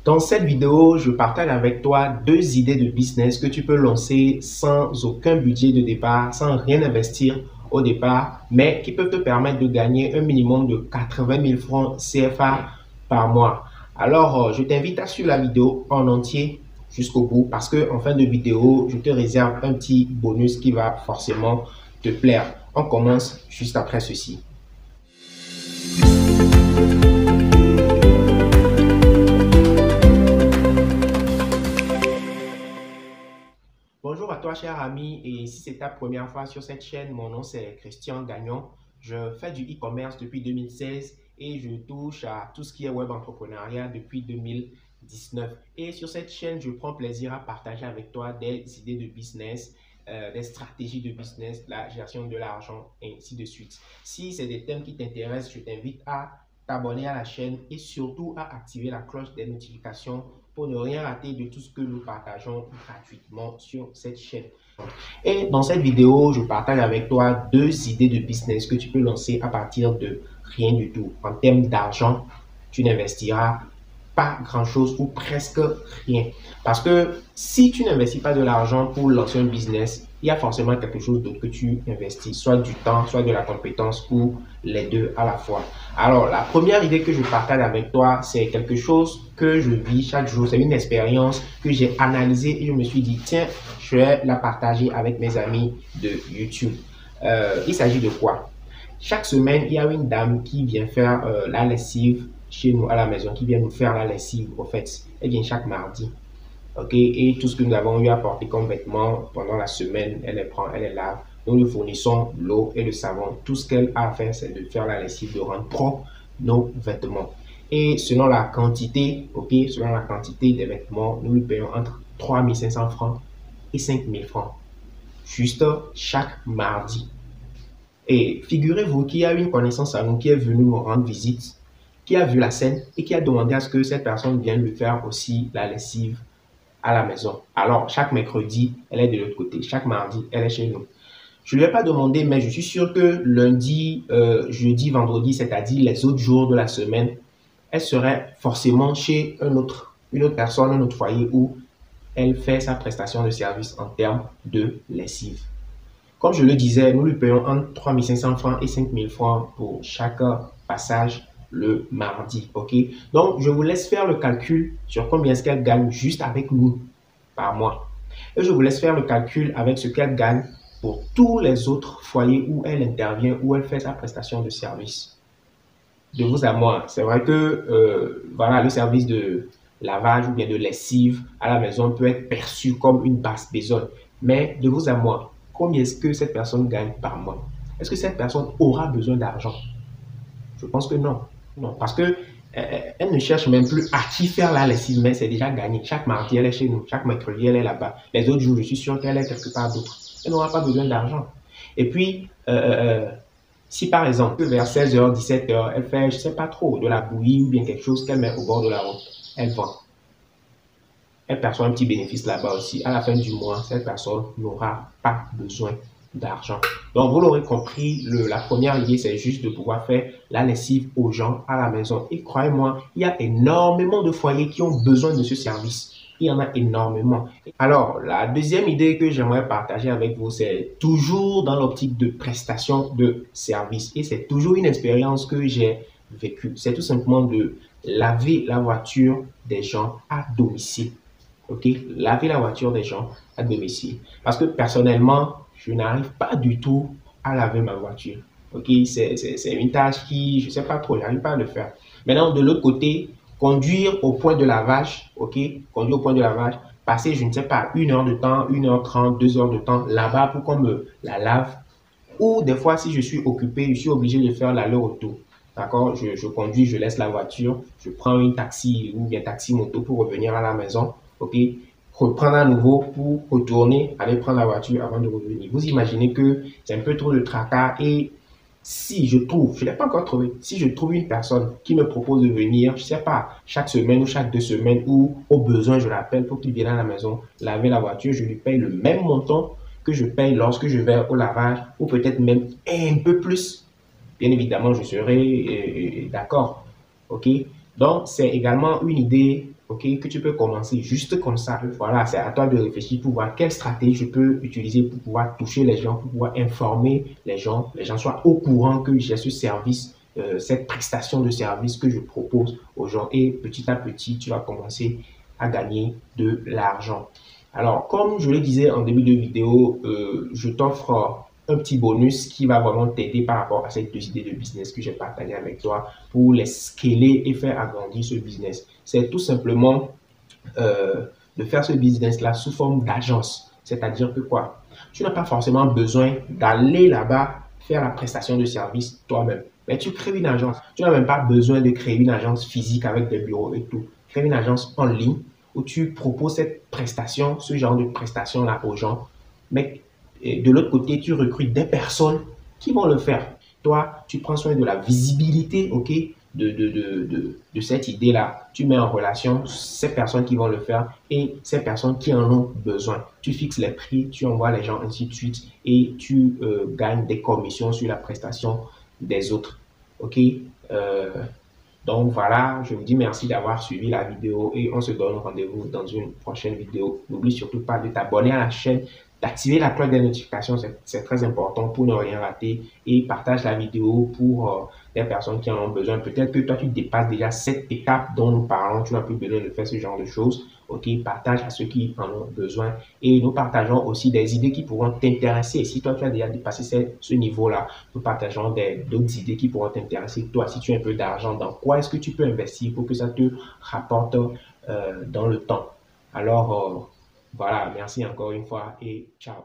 Dans cette vidéo, je partage avec toi deux idées de business que tu peux lancer sans aucun budget de départ, sans rien investir au départ, mais qui peuvent te permettre de gagner un minimum de 80 000 francs CFA par mois. Alors, je t'invite à suivre la vidéo en entier jusqu'au bout parce que en fin de vidéo, je te réserve un petit bonus qui va forcément te plaire. On commence juste après ceci. Bonjour à toi, cher ami, et si c'est ta première fois sur cette chaîne, mon nom c'est Christian Gagnon. Je fais du e-commerce depuis 2016 et je touche à tout ce qui est web entrepreneuriat depuis 2019. Et sur cette chaîne, je prends plaisir à partager avec toi des idées de business, des stratégies de business, la gestion de l'argent, et ainsi de suite. Si c'est des thèmes qui t'intéressent, je t'invite à t'abonner à la chaîne et surtout à activer la cloche des notifications pour ne rien rater de tout ce que nous partageons gratuitement sur cette chaîne. Et dans cette vidéo, je partage avec toi deux idées de business que tu peux lancer à partir de rien du tout. En termes d'argent, tu n'investiras pas grand-chose ou presque rien. Parce que si tu n'investis pas de l'argent pour lancer un business, il y a forcément quelque chose d'autre que tu investis, soit du temps, soit de la compétence ou les deux à la fois. Alors, la première idée que je partage avec toi, c'est quelque chose que je vis chaque jour. C'est une expérience que j'ai analysée et je me suis dit, tiens, je vais la partager avec mes amis de YouTube. Il s'agit de quoi? Chaque semaine, il y a une dame qui vient faire la lessive chez nous à la maison, qui vient nous faire la lessive, au fait. Elle vient chaque mardi. OK? Et tout ce que nous avons eu à porter comme vêtements pendant la semaine, elle les prend, elle les lave. Nous lui fournissons l'eau et le savon. Tout ce qu'elle a à faire, c'est de faire la lessive, de rendre propre nos vêtements. Et selon la quantité, OK, selon la quantité des vêtements, nous lui payons entre 3 500 francs et 5 000 francs. Juste chaque mardi. Et figurez-vous qu'il y a une connaissance à nous qui est venue me rendre visite, qui a vu la scène et qui a demandé à ce que cette personne vienne lui faire aussi la lessive à la maison. Alors, chaque mercredi, elle est de l'autre côté. Chaque mardi, elle est chez nous. Je ne lui ai pas demandé, mais je suis sûr que lundi, jeudi, vendredi, c'est-à-dire les autres jours de la semaine, elle serait forcément chez une autre personne, un autre foyer où elle fait sa prestation de service en termes de lessive. Comme je le disais, nous lui payons entre 3 500 francs et 5 000 francs pour chaque passage le mardi. OK? Donc, je vous laisse faire le calcul sur combien est-ce qu'elle gagne juste avec nous par mois. Et je vous laisse faire le calcul avec ce qu'elle gagne pour tous les autres foyers où elle intervient, où elle fait sa prestation de service. De vous à moi, c'est vrai que voilà, le service de lavage ou bien de lessive à la maison peut être perçu comme une basse besogne. Mais de vous à moi, combien est-ce que cette personne gagne par mois? Est-ce que cette personne aura besoin d'argent? Je pense que non. Non, parce que elle ne cherche même plus à qui faire la lessive, mais c'est déjà gagné. Chaque mardi, elle est chez nous. Chaque mercredi, elle est là-bas. Les autres jours, je suis sûr qu'elle est quelque part d'autre. Elle n'aura pas besoin d'argent. Et puis, si par exemple, vers 16h, 17h, elle fait, je ne sais pas trop, de la bouillie ou bien quelque chose qu'elle met au bord de la route, elle vend. Elle perçoit un petit bénéfice là-bas aussi. À la fin du mois, cette personne n'aura pas besoin d'argent. Donc, vous l'aurez compris, la première idée, c'est juste de pouvoir faire la lessive aux gens à la maison. Et croyez-moi, il y a énormément de foyers qui ont besoin de ce service. Il y en a énormément. Alors, la deuxième idée que j'aimerais partager avec vous, c'est toujours dans l'optique de prestation de service. Et c'est toujours une expérience que j'ai vécue. C'est tout simplement de laver la voiture des gens à domicile. OK, laver la voiture des gens à domicile. Parce que personnellement, je n'arrive pas du tout à laver ma voiture. OK, c'est une tâche qui, je ne sais pas trop, je n'arrive pas à le faire. Maintenant, de l'autre côté, conduire au point de lavage, OK, conduire au point de lavage, passer, je ne sais pas, 1 heure de temps, 1h30, 2 heures de temps là-bas pour qu'on me la lave. Ou des fois, si je suis occupé, je suis obligé de faire l'aller-retour. D'accord, je conduis, je laisse la voiture, je prends une taxi ou bien taxi moto pour revenir à la maison. OK, reprendre à nouveau pour retourner, aller prendre la voiture avant de revenir. Vous imaginez que c'est un peu trop de tracas et si je trouve, je ne l'ai pas encore trouvé, si je trouve une personne qui me propose de venir, je ne sais pas, chaque semaine ou chaque 2 semaines ou au besoin, je l'appelle pour qu'il vienne à la maison laver la voiture, je lui paye le même montant que je paye lorsque je vais au lavage ou peut-être même un peu plus. Bien évidemment, je serai d'accord. OK? Donc, c'est également une idée ok, que tu peux commencer juste comme ça. Voilà, c'est à toi de réfléchir pour voir quelle stratégie je peux utiliser pour pouvoir toucher les gens, pour pouvoir informer les gens soient au courant que j'ai ce service, cette prestation de service que je propose aux gens. Et petit à petit, tu vas commencer à gagner de l'argent. Alors, comme je le disais en début de vidéo, je t'offre un petit bonus qui va vraiment t'aider par rapport à ces deux idées de business que j'ai partagées avec toi pour les scaler et faire agrandir ce business. C'est tout simplement de faire ce business-là sous forme d'agence. C'est-à-dire que quoi? Tu n'as pas forcément besoin d'aller là-bas faire la prestation de service toi-même. Mais tu crées une agence. Tu n'as même pas besoin de créer une agence physique avec des bureaux et tout. Crée une agence en ligne où tu proposes cette prestation, ce genre de prestation-là aux gens. Mais de l'autre côté, tu recrutes des personnes qui vont le faire. Toi, tu prends soin de la visibilité, ok, de cette idée-là. Tu mets en relation ces personnes qui vont le faire et ces personnes qui en ont besoin. Tu fixes les prix, tu envoies les gens, ainsi de suite, et tu gagnes des commissions sur la prestation des autres. Ok? Donc voilà, je vous dis merci d'avoir suivi la vidéo et on se donne rendez-vous dans une prochaine vidéo. N'oublie surtout pas de t'abonner à la chaîne, d'activer la cloche des notifications, c'est très important pour ne rien rater, et partage la vidéo pour des personnes qui en ont besoin. Peut-être que toi tu dépasses déjà cette étape dont nous parlons, tu n'as plus besoin de faire ce genre de choses. Ok, partage à ceux qui en ont besoin et nous partageons aussi des idées qui pourront t'intéresser. Si toi tu as déjà dépassé ce niveau-là, nous partageons d'autres idées qui pourront t'intéresser. Toi, si tu as un peu d'argent, dans quoi est-ce que tu peux investir pour que ça te rapporte dans le temps? Alors, voilà, merci encore une fois et ciao.